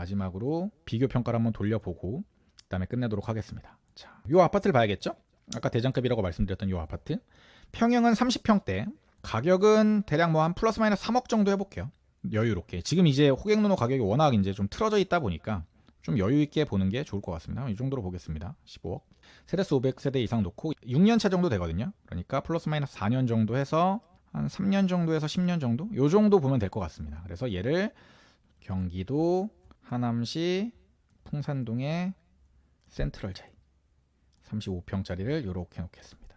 마지막으로 비교 평가를 한번 돌려보고 그다음에 끝내도록 하겠습니다. 자, 요 아파트를 봐야겠죠? 아까 대장급이라고 말씀드렸던 요 아파트. 평형은 30평대. 가격은 대략 뭐 한 플러스 마이너스 3억 정도 해볼게요. 여유롭게. 지금 이제 호갱노노 가격이 워낙 이제 좀 틀어져 있다 보니까 좀 여유 있게 보는 게 좋을 것 같습니다. 이 정도로 보겠습니다. 15억. 세대수 500세대 이상 놓고 6년 차 정도 되거든요. 그러니까 플러스 마이너스 4년 정도 해서 한 3년 정도에서 10년 정도? 요 정도 보면 될 것 같습니다. 그래서 얘를 경기도 하남시 풍산동의 센트럴자이 35평짜리를 이렇게 놓겠습니다.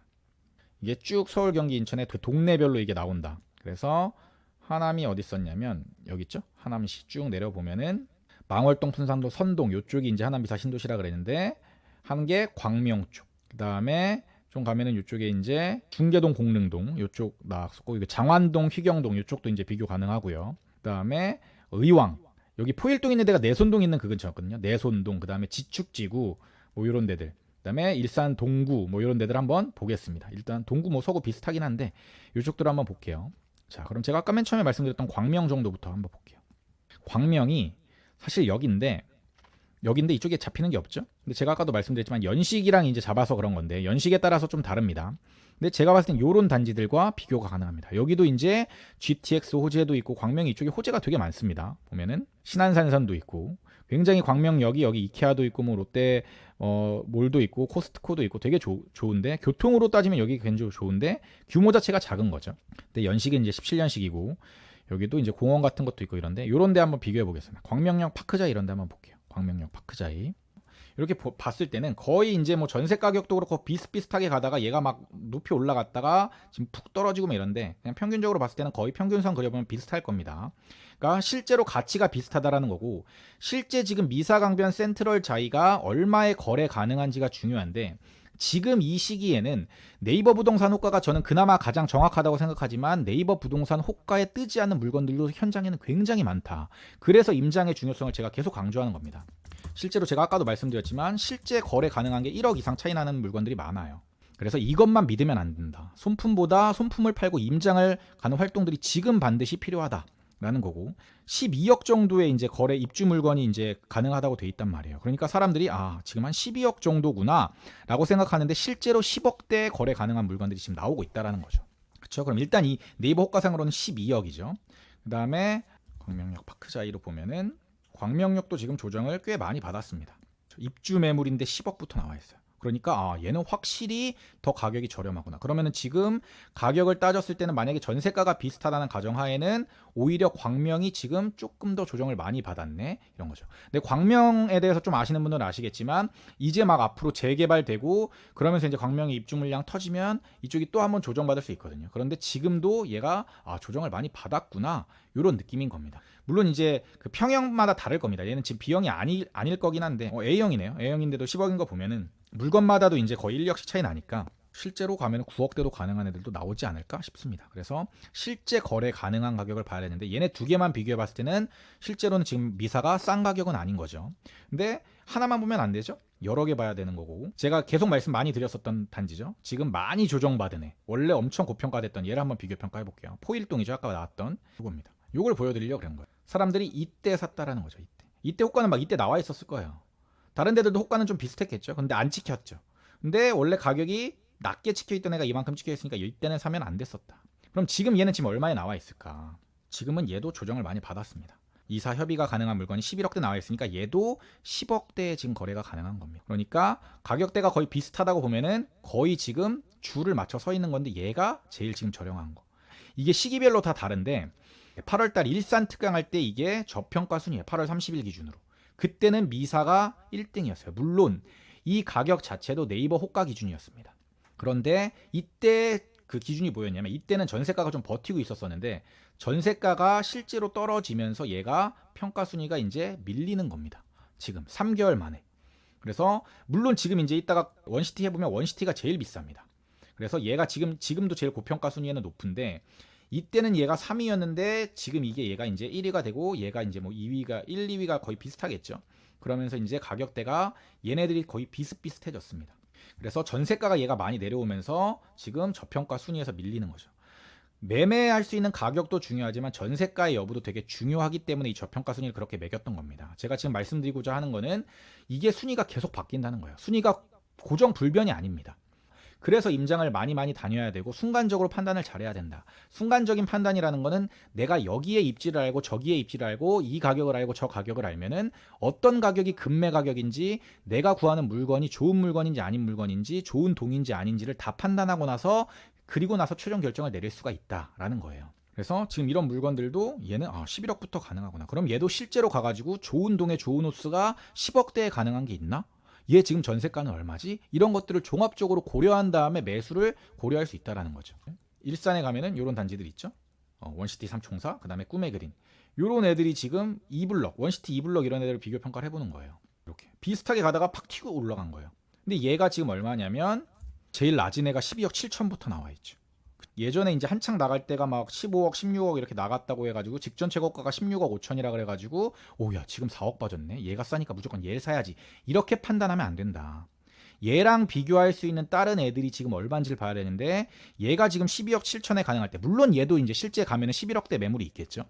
이게 쭉 서울, 경기, 인천의 동네별로 이게 나온다. 그래서 하남이 어디 있었냐면 여기 있죠? 하남시 쭉 내려보면은 망월동, 풍산도, 선동 요쪽이 이제 하남비사 신도시라 그랬는데 한 게 광명 쪽. 그다음에 좀 가면은 이쪽에 이제 중계동, 공릉동 요쪽 나왔고 이거 장완동, 휘경동 요쪽도 이제 비교 가능하고요. 그다음에 의왕 여기 포일동 있는 데가 내손동 있는 그 근처였거든요. 내손동 그다음에 지축지구 뭐 이런 데들. 그다음에 일산 동구 뭐 이런 데들 한번 보겠습니다. 일단 동구 뭐 서구 비슷하긴 한데 이쪽들 한번 볼게요. 자, 그럼 제가 아까 맨 처음에 말씀드렸던 광명 정도부터 한번 볼게요. 광명이 사실 여기인데 이쪽에 잡히는 게 없죠. 근데 제가 아까도 말씀드렸지만 연식이랑 이제 잡아서 그런 건데 연식에 따라서 좀 다릅니다. 근데 제가 봤을 땐 요런 단지들과 비교가 가능합니다. 여기도 이제 GTX 호재도 있고 광명 이쪽에 호재가 되게 많습니다. 보면은 신안산선도 있고 굉장히 광명역이 여기 이케아도 있고 뭐 롯데 몰도 있고 코스트코도 있고 되게 좋은데 교통으로 따지면 여기 굉장히 좋은데 규모 자체가 작은 거죠. 근데 연식은 이제 17년식이고 여기도 이제 공원 같은 것도 있고 이런데 요런 데 한번 비교해 보겠습니다. 광명역 파크자 이런 데 한번 볼게요. 광명역 파크자이 이렇게 봤을 때는 거의 이제 뭐 전세 가격도 그렇고 비슷비슷하게 가다가 얘가 막 높이 올라갔다가 지금 푹 떨어지고 뭐 이런데 그냥 평균적으로 봤을 때는 거의 평균선 그려보면 비슷할 겁니다. 그러니까 실제로 가치가 비슷하다라는 거고 실제 지금 미사강변 센트럴 자이가 얼마에 거래 가능한지가 중요한데 지금 이 시기에는 네이버 부동산 호가가 저는 그나마 가장 정확하다고 생각하지만 네이버 부동산 호가에 뜨지 않는 물건들도 현장에는 굉장히 많다. 그래서 임장의 중요성을 제가 계속 강조하는 겁니다. 실제로 제가 아까도 말씀드렸지만 실제 거래 가능한 게 1억 이상 차이 나는 물건들이 많아요. 그래서 이것만 믿으면 안 된다. 손품보다 손품을 팔고 임장을 가는 활동들이 지금 반드시 필요하다. 라는 거고 12억 정도의 이제 거래 입주 물건이 이제 가능하다고 돼 있단 말이에요. 그러니까 사람들이 지금 한 12억 정도구나라고 생각하는데 실제로 10억대 거래 가능한 물건들이 지금 나오고 있다라는 거죠. 그렇죠? 그럼 일단 이 네이버 호가상으로는 12억이죠. 그다음에 광명역 파크자이로 보면은 광명역도 지금 조정을 꽤 많이 받았습니다. 입주 매물인데 10억부터 나와 있어요. 그러니까 얘는 확실히 더 가격이 저렴하구나. 그러면은 지금 가격을 따졌을 때는 만약에 전세가가 비슷하다는 가정하에는 오히려 광명이 지금 조금 더 조정을 많이 받았네 이런 거죠. 근데 광명에 대해서 좀 아시는 분들은 아시겠지만 이제 막 앞으로 재개발되고 그러면서 이제 광명의 입주 물량 터지면 이쪽이 또 한번 조정받을 수 있거든요. 그런데 지금도 얘가 조정을 많이 받았구나 이런 느낌인 겁니다. 물론 이제 그 평형마다 다를 겁니다. 얘는 지금 B형이 아닐 거긴 한데 A형이네요. A형인데도 10억인 거 보면은 물건마다도 이제 거의 1억씩 차이 나니까 실제로 가면 9억대도 가능한 애들도 나오지 않을까 싶습니다. 그래서 실제 거래 가능한 가격을 봐야 되는데 얘네 두 개만 비교해 봤을 때는 실제로는 지금 미사가 싼 가격은 아닌 거죠. 근데 하나만 보면 안 되죠. 여러 개 봐야 되는 거고 제가 계속 말씀 많이 드렸었던 단지죠. 지금 많이 조정받은 애 원래 엄청 고평가됐던 얘를 한번 비교 평가해 볼게요. 포일동이죠. 아까 나왔던 이겁니다. 이걸 보여드리려고 그런 거예요. 사람들이 이때 샀다라는 거죠. 이때 호가는 막 이때 나와 있었을 거예요. 다른 데들도 호가는 좀 비슷했겠죠. 근데 안 찍혔죠. 근데 원래 가격이 낮게 찍혀있던 애가 이만큼 찍혀있으니까 이때는 사면 안 됐었다. 그럼 지금 얘는 지금 얼마에 나와 있을까? 지금은 얘도 조정을 많이 받았습니다. 이사 협의가 가능한 물건이 11억대 나와 있으니까 얘도 10억대에 지금 거래가 가능한 겁니다. 그러니까 가격대가 거의 비슷하다고 보면은 거의 지금 줄을 맞춰 서 있는 건데 얘가 제일 지금 저렴한 거. 이게 시기별로 다 다른데 8월달 일산 특강할 때 이게 저평가 순위예요. 8월 30일 기준으로. 그때는 미사가 1등이었어요. 물론 이 가격 자체도 네이버 호가 기준이었습니다. 그런데 이때 그 기준이 뭐였냐면 이때는 전세가가 좀 버티고 있었었는데 전세가가 실제로 떨어지면서 얘가 평가 순위가 이제 밀리는 겁니다. 지금 3개월 만에. 그래서 물론 지금 이제 이따가 원시티 해보면 원시티가 제일 비쌉니다. 그래서 얘가 지금도 제일 고평가 순위에는 높은데 이때는 얘가 3위였는데 지금 이게 얘가 이제 1위가 되고 얘가 이제 뭐 2위가 1, 2위가 거의 비슷하겠죠. 그러면서 이제 가격대가 얘네들이 거의 비슷비슷해졌습니다. 그래서 전세가가 얘가 많이 내려오면서 지금 저평가 순위에서 밀리는 거죠. 매매할 수 있는 가격도 중요하지만 전세가의 여부도 되게 중요하기 때문에 이 저평가 순위를 그렇게 매겼던 겁니다. 제가 지금 말씀드리고자 하는 거는 이게 순위가 계속 바뀐다는 거예요. 순위가 고정 불변이 아닙니다. 그래서 임장을 많이 다녀야 되고 순간적으로 판단을 잘해야 된다. 순간적인 판단이라는 거는 내가 여기에 입지를 알고 저기에 입지를 알고 이 가격을 알고 저 가격을 알면은 어떤 가격이 금매 가격인지, 내가 구하는 물건이 좋은 물건인지 아닌 물건인지, 좋은 동인지 아닌지를 다 판단하고 나서, 그리고 나서 최종 결정을 내릴 수가 있다라는 거예요. 그래서 지금 이런 물건들도 얘는 11억부터 가능하구나. 그럼 얘도 실제로 가가지고 좋은 동에 좋은 호수가 10억대에 가능한 게 있나? 얘 지금 전세가는 얼마지? 이런 것들을 종합적으로 고려한 다음에 매수를 고려할 수 있다는 거죠. 일산에 가면은 이런 단지들 있죠. 원시티 3총사, 그 다음에 꿈의 그린. 이런 애들이 지금 2블럭, 원시티 2블럭 이런 애들을 비교 평가를 해보는 거예요. 이렇게 비슷하게 가다가 팍 튀고 올라간 거예요. 근데 얘가 지금 얼마냐면 제일 낮은 애가 12억 7천부터 나와 있죠. 예전에 이제 한창 나갈 때가 막 15억, 16억 이렇게 나갔다고 해가지고 직전 최고가가 16억 5천이라 그래가지고 오야 지금 4억 빠졌네. 얘가 싸니까 무조건 얘를 사야지. 이렇게 판단하면 안 된다. 얘랑 비교할 수 있는 다른 애들이 지금 얼마인지를 봐야 되는데 얘가 지금 12억 7천에 가능할 때 물론 얘도 이제 실제 가면은 11억대 매물이 있겠죠.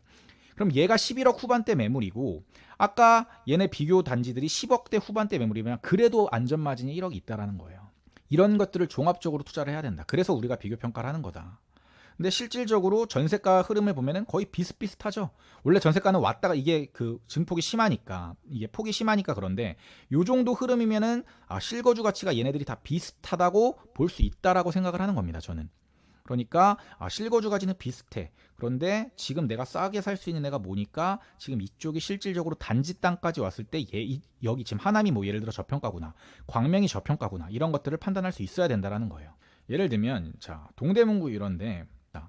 그럼 얘가 11억 후반대 매물이고 아까 얘네 비교 단지들이 10억대 후반대 매물이면 그래도 안전마진이 1억이 있다라는 거예요. 이런 것들을 종합적으로 투자를 해야 된다. 그래서 우리가 비교 평가를 하는 거다. 근데 실질적으로 전세가 흐름을 보면은 거의 비슷비슷하죠. 원래 전세가는 왔다가 이게 그 증폭이 심하니까, 이게 폭이 심하니까 그런데 요 정도 흐름이면은 실거주 가치가 얘네들이 다 비슷하다고 볼 수 있다라고 생각을 하는 겁니다. 저는. 그러니까 실거주 가치는 비슷해. 그런데 지금 내가 싸게 살 수 있는 애가 뭐니까 지금 이쪽이 실질적으로 단지 땅까지 왔을 때 여기 지금 하남이 뭐 예를 들어 저평가구나, 광명이 저평가구나, 이런 것들을 판단할 수 있어야 된다라는 거예요. 예를 들면 자 동대문구 이런데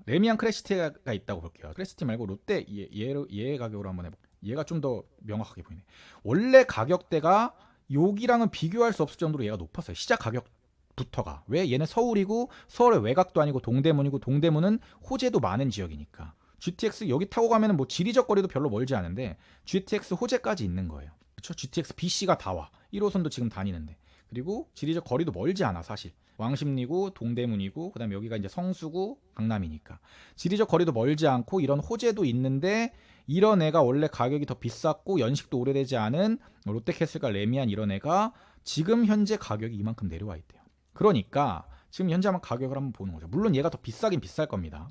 레미안 크래시티가 있다고 볼게요. 크래시티 말고 롯데 얘 가격으로 한번 해볼게요. 얘가 좀 더 명확하게 보이네. 원래 가격대가 여기랑은 비교할 수 없을 정도로 얘가 높았어요. 시작 가격부터가. 왜? 얘는 서울이고 서울의 외곽도 아니고 동대문이고 동대문은 호재도 많은 지역이니까. GTX 여기 타고 가면은 뭐 지리적 거리도 별로 멀지 않은데 GTX 호재까지 있는 거예요. 그렇죠? GTX BC가 다 와. 1호선도 지금 다니는데. 그리고 지리적 거리도 멀지 않아 사실. 왕십리구, 동대문이고 그다음에 여기가 이제 성수구, 강남이니까 지리적 거리도 멀지 않고 이런 호재도 있는데 이런 애가 원래 가격이 더 비쌌고 연식도 오래되지 않은 롯데캐슬과 레미안 이런 애가 지금 현재 가격이 이만큼 내려와 있대요. 그러니까 지금 현재 한번 가격을 한번 보는 거죠. 물론 얘가 더 비싸긴 비쌀 겁니다.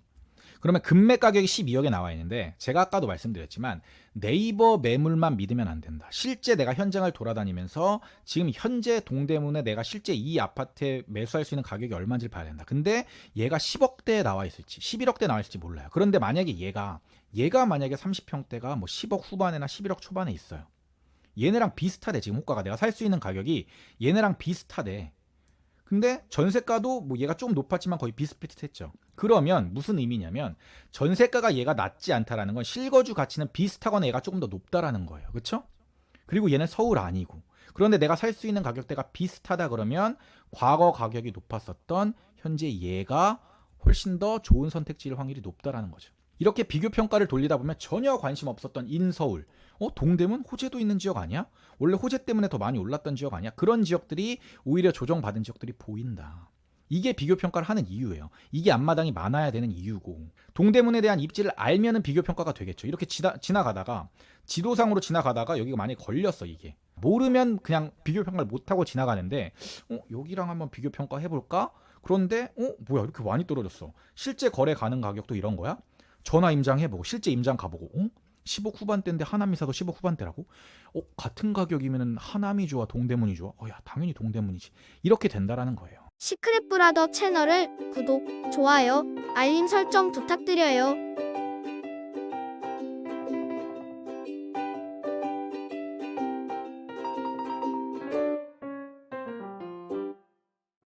그러면 금매 가격이 12억에 나와 있는데 제가 아까도 말씀드렸지만 네이버 매물만 믿으면 안 된다. 실제 내가 현장을 돌아다니면서 지금 현재 동대문에 내가 실제 이 아파트에 매수할 수 있는 가격이 얼마인지를 봐야 된다. 근데 얘가 10억대에 나와 있을지 11억대에 나와 있을지 몰라요. 그런데 만약에 얘가 만약에 30평대가 뭐 10억 후반이나 11억 초반에 있어요. 얘네랑 비슷하대. 지금 호가가 내가 살 수 있는 가격이 얘네랑 비슷하대. 근데 전세가도 뭐 얘가 좀 높았지만 거의 비슷비슷했죠. 그러면 무슨 의미냐면 전세가가 얘가 낮지 않다라는 건 실거주 가치는 비슷하거나 얘가 조금 더 높다라는 거예요. 그렇죠? 그리고 얘는 서울 아니고. 그런데 내가 살 수 있는 가격대가 비슷하다 그러면 과거 가격이 높았었던 현재 얘가 훨씬 더 좋은 선택지일 확률이 높다라는 거죠. 이렇게 비교 평가를 돌리다 보면 전혀 관심 없었던 인서울, 동대문 호재도 있는 지역 아니야? 원래 호재 때문에 더 많이 올랐던 지역 아니야? 그런 지역들이 오히려 조정받은 지역들이 보인다. 이게 비교 평가를 하는 이유예요. 이게 앞마당이 많아야 되는 이유고 동대문에 대한 입지를 알면은 비교 평가가 되겠죠. 이렇게 지나가다가 지도상으로 지나가다가 여기가 많이 걸렸어. 이게 모르면 그냥 비교 평가를 못하고 지나가는데 여기랑 한번 비교 평가 해볼까? 그런데 뭐야 이렇게 많이 떨어졌어. 실제 거래 가능 가격도 이런 거야? 전화 임장해보고 실제 임장 가보고 10억 후반대인데 하남이 사도 10억 후반대라고? 같은 가격이면 하남이 좋아 동대문이 좋아? 야 당연히 동대문이지. 이렇게 된다라는 거예요. 시크릿 브라더 채널을 구독, 좋아요, 알림 설정 부탁드려요.